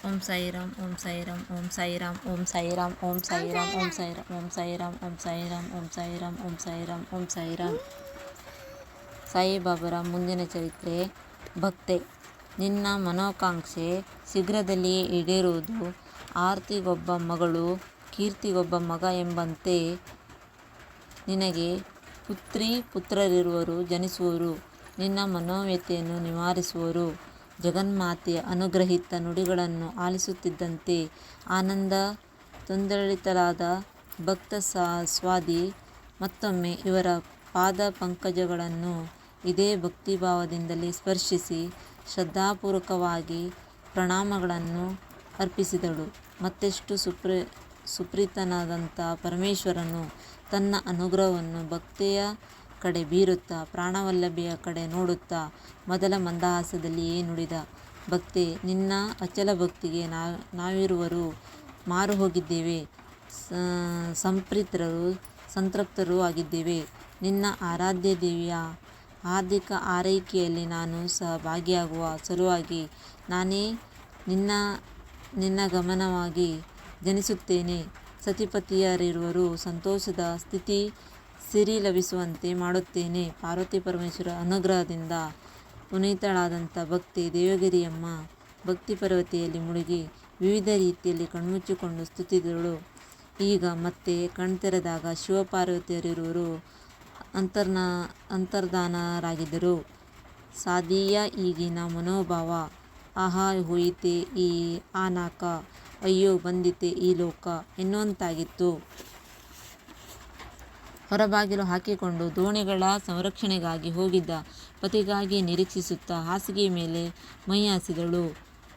ಓಂ ಸಾಯಿರಾಮ್ ಓಂ ಸಾಯಿರಾಮ್ ಓಂ ಸಾಯಿರಾಮ್ ಓಂ ಸಾಯಿರಾಮ್ ಓಂ ಸಾಯಿರಾಮ್ ಓಂ ಸಾಯಿರಾಮ್ ಓಂ ಸಾಯಿರಾಮ್ ಓಂ ಸಾಯಿರಾಮ್ ಓಂ ಸಾಯಿರಾಮ್ ಓಂ ಸಾಯಿರಾಮ್ ಓಂ ಸಾಯಿರಾಮ್. ಸಾಯಿಬಾಬಾರ ಮುಂದಿನ ಚರಿತ್ರೆ. ಭಕ್ತೆ, ನಿನ್ನ ಮನೋಕಾಂಕ್ಷೆ ಶೀಘ್ರದಲ್ಲಿಯೇ ಈಡೇರುವುದು. ಆರ್ತಿಗೊಬ್ಬ ಮಗಳು, ಕೀರ್ತಿಗೊಬ್ಬ ಮಗ ಎಂಬಂತೆ ನಿನಗೆ ಪುತ್ರಿ ಪುತ್ರರಿರುವರು, ಜನಿಸುವರು. ನಿನ್ನ ಮನೋವ್ಯಥೆಯನ್ನು ನಿವಾರಿಸುವರು. ಜಗನ್ಮಾತೆಯ ಅನುಗ್ರಹಿತ ನುಡಿಗಳನ್ನು ಆಲಿಸುತ್ತಿದ್ದಂತೆ ಆನಂದ ತೊಂದಳಿತಲಾದ ಭಕ್ತ ಸ್ವಾದಿ ಮತ್ತೊಮ್ಮೆ ಇವರ ಪಾದ ಪಂಕಜಗಳನ್ನು ಇದೇ ಭಕ್ತಿಭಾವದಿಂದಲೇ ಸ್ಪರ್ಶಿಸಿ ಶ್ರದ್ಧಾಪೂರ್ವಕವಾಗಿ ಪ್ರಣಾಮಗಳನ್ನು ಅರ್ಪಿಸಿದಳು. ಮತ್ತೆಷ್ಟು ಸುಪ್ರೀತನಾದಂಥ ಪರಮೇಶ್ವರನು ತನ್ನ ಅನುಗ್ರಹವನ್ನು ಭಕ್ತೆಯ ಕಡೆ ಬೀರುತ್ತಾ ಪ್ರಾಣವಲ್ಲಭೆಯ ಕಡೆ ನೋಡುತ್ತಾ ಮೊದಲ ಮಂದಹಾಸದಲ್ಲಿಯೇ ನುಡಿದ. ಭಕ್ತೆ, ನಿನ್ನ ಅಚಲ ಭಕ್ತಿಗೆ ನಾವಿರುವರು ಮಾರು ಹೋಗಿದ್ದೇವೆ, ಸಂತೃಪ್ತರೂ ಆಗಿದ್ದೇವೆ. ನಿನ್ನ ಆರಾಧ್ಯ ದೇವಿಯ ಹಾರ್ದಿಕ ಆರೈಕೆಯಲ್ಲಿ ನಾನು ಸಹ ಭಾಗಿಯಾಗುವ ಸಲುವಾಗಿ ನಾನೇ ನಿನ್ನ ಗಮನವಾಗಿ ಜನಿಸುತ್ತೇನೆ. ಸತಿಪತಿಯರಿರುವರು ಸಂತೋಷದ ಸ್ಥಿತಿ ಸಿರಿ ಲಭಿಸುವಂತೆ ಮಾಡುತ್ತೇನೆ. ಪಾರ್ವತಿ ಪರಮೇಶ್ವರ ಅನುಗ್ರಹದಿಂದ ಪುನೀತಳಾದಂಥ ಭಕ್ತೆ ದೇವಗಿರಿಯಮ್ಮ ಭಕ್ತಿಪರವತೆಯಲ್ಲಿ ಮುಳುಗಿ ವಿವಿಧ ರೀತಿಯಲ್ಲಿ ಕಣ್ಮುಚ್ಚಿಕೊಂಡು ಸ್ತುತಿಸಿದಳು. ಈಗ ಮತ್ತೆ ಕಣ್ತೆರೆದಾಗ ಶಿವಪಾರ್ವತಿಯರಿರುವರು ಅಂತರ್ಧಾನರಾಗಿದ್ದರು. ಸಾದಿಯ ಈಗಿನ ಮನೋಭಾವ ಆಹಾ ಹೋಯಿತೆ ಈ ಆನಾಕ, ಅಯ್ಯೋ ಬಂದಿತೆ ಈ ಲೋಕ ಎನ್ನುವಂತಾಗಿತ್ತು. ಹೊರಬಾಗಿಲು ಹಾಕಿಕೊಂಡು ದೋಣಿಗಳ ಸಂರಕ್ಷಣೆಗಾಗಿ ಹೋಗಿದ್ದ ಪತಿಗಾಗಿ ನಿರೀಕ್ಷಿಸುತ್ತಾ ಹಾಸಿಗೆಯ ಮೇಲೆ ಮೈಹಾಸಿದಳು.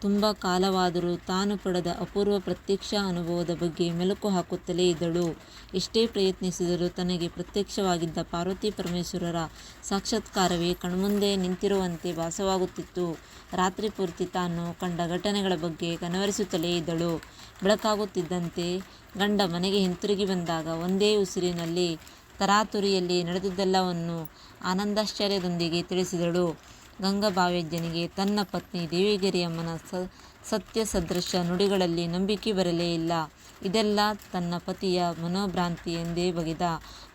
ತುಂಬ ಕಾಲವಾದರೂ ತಾನು ಪಡೆದ ಅಪೂರ್ವ ಪ್ರತ್ಯಕ್ಷ ಅನುಭವದ ಬಗ್ಗೆ ಮೆಲುಕು ಹಾಕುತ್ತಲೇ ಇದ್ದಳು. ಎಷ್ಟೇ ಪ್ರಯತ್ನಿಸಿದರೂ ತನಗೆ ಪ್ರತ್ಯಕ್ಷವಾಗಿದ್ದ ಪಾರ್ವತಿ ಪರಮೇಶ್ವರರ ಸಾಕ್ಷಾತ್ಕಾರವೇ ಕಣ್ಮುಂದೆ ನಿಂತಿರುವಂತೆ ಭಾಸವಾಗುತ್ತಿತ್ತು. ರಾತ್ರಿ ಪೂರ್ತಿ ತಾನು ಕಂಡ ಘಟನೆಗಳ ಬಗ್ಗೆ ಕನವರಿಸುತ್ತಲೇ ಇದ್ದಳು. ಬೆಳಕಾಗುತ್ತಿದ್ದಂತೆ ಗಂಡ ಮನೆಗೆ ಹಿಂತಿರುಗಿ ಬಂದಾಗ ಒಂದೇ ಉಸಿರಿನಲ್ಲಿ ತರಾತುರಿಯಲ್ಲಿ ನಡೆದುದೆಲ್ಲವನ್ನೂ ಆನಂದಾಶ್ಚರ್ಯದೊಂದಿಗೆ ತಿಳಿಸಿದಳು. ಗಂಗಭಾವ್ಯಜ್ಜನಿಗೆ ತನ್ನ ಪತ್ನಿ ದೇವಗಿರಿಯಮ್ಮನ ಸತ್ಯಸದೃಶ ನುಡಿಗಳಲ್ಲಿ ನಂಬಿಕೆ ಬರಲೇ ಇಲ್ಲ. ಇದೆಲ್ಲ ತನ್ನ ಪತಿಯ ಮನೋಭ್ರಾಂತಿ ಎಂದೇ ಬಗೆದ.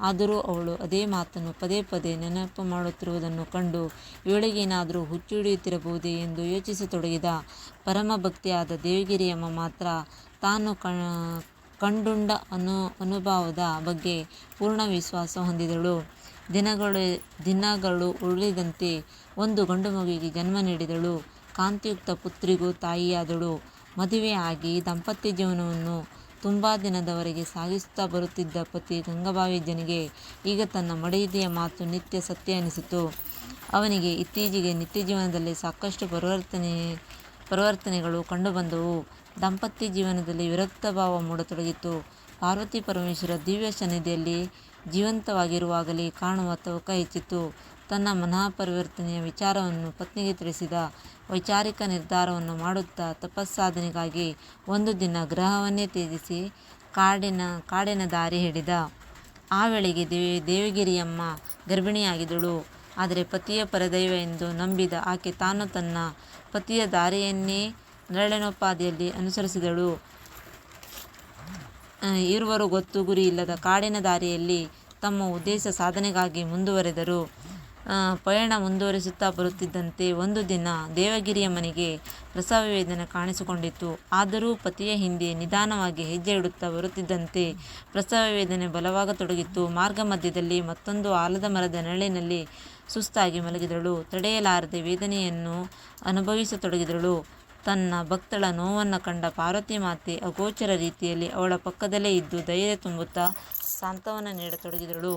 ಆದರೂ ಅವಳು ಅದೇ ಮಾತನ್ನು ಪದೇ ಪದೇ ನೆನಪು ಮಾಡುತ್ತಿರುವುದನ್ನು ಕಂಡು ಇವಳಿಗೇನಾದರೂ ಹುಚ್ಚು ಹಿಡಿಯುತ್ತಿರಬಹುದೇ ಎಂದು ಯೋಚಿಸತೊಡಗಿದ. ಪರಮಭಕ್ತೆಯಾದ ದೇವಗಿರಿಯಮ್ಮ ಮಾತ್ರ ತಾನು ಕಂಡುಂಡ ಅನುಭವದ ಬಗ್ಗೆ ಪೂರ್ಣ ವಿಶ್ವಾಸ ಹೊಂದಿದಳು. ದಿನಗಳು ಉರುಳಿದಂತೆ ಒಂದು ಗಂಡು ಮಗುವಿಗೆ ಜನ್ಮ ನೀಡಿದಳು. ಕಾಂತಿಯುಕ್ತ ಪುತ್ರಿಗೂ ತಾಯಿಯಾದಳು. ಮದುವೆ ಆಗಿ ದಾಂಪತ್ಯ ಜೀವನವನ್ನು ತುಂಬ ದಿನದವರೆಗೆ ಸಾಗಿಸುತ್ತಾ ಬರುತ್ತಿದ್ದ ಪತಿ ಗಂಗಭಾವ್ಯಜ್ಜನಿಗೆ ಈಗ ತನ್ನ ಮಡದಿಯ ಮಾತು ನಿತ್ಯ ಸತ್ಯ ಎನಿಸಿತು. ಅವನಿಗೆ ಇತ್ತೀಚೆಗೆ ನಿತ್ಯ ಜೀವನದಲ್ಲಿ ಸಾಕಷ್ಟು ಪರಿವರ್ತನೆಗಳು ಕಂಡುಬಂದವು. ದಾಂಪತ್ಯ ಜೀವನದಲ್ಲಿ ವಿರಕ್ತ ಭಾವ ಮೂಡತೊಡಗಿತು. ಪಾರ್ವತಿ ಪರಮೇಶ್ವರ ದಿವ್ಯ ಸನ್ನಿಧಿಯಲ್ಲಿ ಜೀವಂತವಾಗಿರುವಾಗಲೇ ಕಾಣುವ ತವಕ ಹೆಚ್ಚಿತು. ತನ್ನ ಮನಃಪರಿವರ್ತನೆಯ ವಿಚಾರವನ್ನು ಪತ್ನಿಗೆ ತಿಳಿಸಿದ. ವೈಚಾರಿಕ ನಿರ್ಧಾರವನ್ನು ಮಾಡುತ್ತಾ ತಪಸ್ಸಾಧನೆಗಾಗಿ ಒಂದು ದಿನ ಗೃಹವನ್ನೇ ತ್ಯಜಿಸಿ ಕಾಡಿನ ದಾರಿ ಹಿಡಿದ. ಆ ವೇಳೆಗೆ ದೇವಗಿರಿಯಮ್ಮ ಗರ್ಭಿಣಿಯಾಗಿದ್ದಳು. ಆದರೆ ಪತಿಯ ಪರದೈವ ಎಂದು ನಂಬಿದ ಆಕೆ ತಾನು ತನ್ನ ಪತಿಯ ದಾರಿಯನ್ನೇ ನೆರಳಿನೋಪಾದಿಯಲ್ಲಿ ಅನುಸರಿಸಿದಳು. ಇರುವರು ಗೊತ್ತು ಗುರಿ ಇಲ್ಲದ ಕಾಡಿನ ದಾರಿಯಲ್ಲಿ ತಮ್ಮ ಉದ್ದೇಶ ಸಾಧನೆಗಾಗಿ ಮುಂದುವರೆದರು. ಪಯಣ ಮುಂದುವರಿಸುತ್ತಾ ಬರುತ್ತಿದ್ದಂತೆ ಒಂದು ದಿನ ದೇವಗಿರಿಯಮ್ಮನಿಗೆ ಪ್ರಸವ ವೇದನೆ ಕಾಣಿಸಿಕೊಂಡಿತು. ಆದರೂ ಪತಿಯ ಹಿಂದೆ ನಿಧಾನವಾಗಿ ಹೆಜ್ಜೆ ಇಡುತ್ತಾ ಬರುತ್ತಿದ್ದಂತೆ ಪ್ರಸವ ವೇದನೆ ಬಲವಾಗತೊಡಗಿತು. ಮಾರ್ಗ ಮಧ್ಯದಲ್ಲಿ ಮತ್ತೊಂದು ಆಲದ ಮರದ ನೆರಳಿನಲ್ಲಿ ಸುಸ್ತಾಗಿ ಮಲಗಿದಳು. ತಡೆಯಲಾರದೆ ವೇದನೆಯನ್ನು ಅನುಭವಿಸತೊಡಗಿದಳು. ತನ್ನ ಭಕ್ತಳ ನೋವನ್ನು ಕಂಡ ಪಾರ್ವತಿ ಮಾತೆ ಅಗೋಚರ ರೀತಿಯಲ್ಲಿ ಅವಳ ಪಕ್ಕದಲ್ಲೇ ಇದ್ದು ಧೈರ್ಯ ತುಂಬುತ್ತಾ ಸಾಂತ್ವನ ನೀಡತೊಡಗಿದಳು.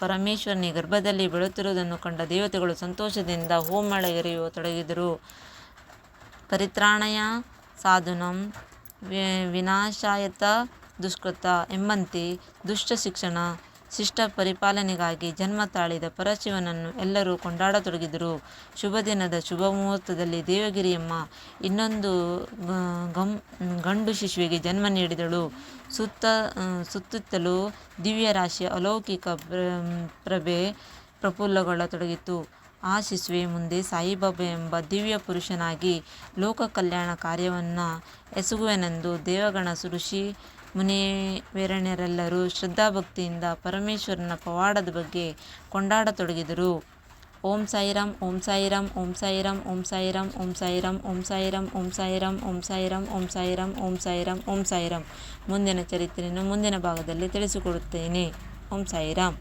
ಪರಮೇಶ್ವರನೇ ಗರ್ಭದಲ್ಲಿ ಬೆಳೆಯುತ್ತಿರುವುದನ್ನು ಕಂಡ ದೇವತೆಗಳು ಸಂತೋಷದಿಂದ ಹೂಮೇಳಗರೆಯುವ ತೊಡಗಿದರು. ಪರಿತ್ರಾಣಾಯ ಸಾಧೂನಾಂ ವಿನಾಶಾಯ ದುಷ್ಕೃತ ಎಂಬಂತೆ ದುಷ್ಟ ಶಿಷ್ಟ ಪರಿಪಾಲನೆಗಾಗಿ ಜನ್ಮ ತಾಳಿದ ಪರಶಿವನನ್ನು ಎಲ್ಲರೂ ಕೊಂಡಾಡತೊಡಗಿದರು. ಶುಭ ದಿನದ ಶುಭ ಮುಹೂರ್ತದಲ್ಲಿ ದೇವಗಿರಿಯಮ್ಮ ಇನ್ನೊಂದು ಗಂಡು ಶಿಶುವಿಗೆ ಜನ್ಮ ನೀಡಿದಳು. ಸುತ್ತಲೂ ದಿವ್ಯರಾಶಿಯ ಅಲೌಕಿಕ ಪ್ರಭೆ ಪ್ರಫುಲ್ಲಗೊಳ್ಳತೊಡಗಿತು. ಆ ಶಿಶುವೆ ಮುಂದೆ ಸಾಯಿಬಾಬಾ ಎಂಬ ದಿವ್ಯ ಪುರುಷನಾಗಿ ಲೋಕ ಕಲ್ಯಾಣ ಕಾರ್ಯವನ್ನು ಎಸಗುವೆನೆಂದು ದೇವಗಣ ಋಷಿ ಮುನಿವರೇಣ್ಯರೆಲ್ಲರೂ ಶ್ರದ್ಧಾಭಕ್ತಿಯಿಂದ ಪರಮೇಶ್ವರನ ಪವಾಡದ ಬಗ್ಗೆ ಕೊಂಡಾಡತೊಡಗಿದರು. ಓಂ ಸಾಯಿರಾಮ್, ಓಂ ಸಾಯಿರಾಮ್, ಓಂ ಸಾಯಿರಾಮ್, ಓಂ ಸಾಯಿರಾಮ್, ಓಂ ಸಾಯಿರಾಮ್, ಓಂ ಸಾಯಿರಾಮ್, ಓಂ ಸಾಯಿರಾಮ್, ಓಂ ಸಾಯಿರಾಮ್, ಓಂ ಸಾಯಿರಾಮ್, ಓಂ ಸಾಯಿರಾಮ್, ಓಂ ಸಾಯಿರಾಮ್. ಮುಂದಿನ ಚರಿತ್ರೆಯನ್ನು ಮುಂದಿನ ಭಾಗದಲ್ಲಿ ತಿಳಿಸಿಕೊಡುತ್ತೇನೆ. ಓಂ ಸಾಯಿರಾಮ್.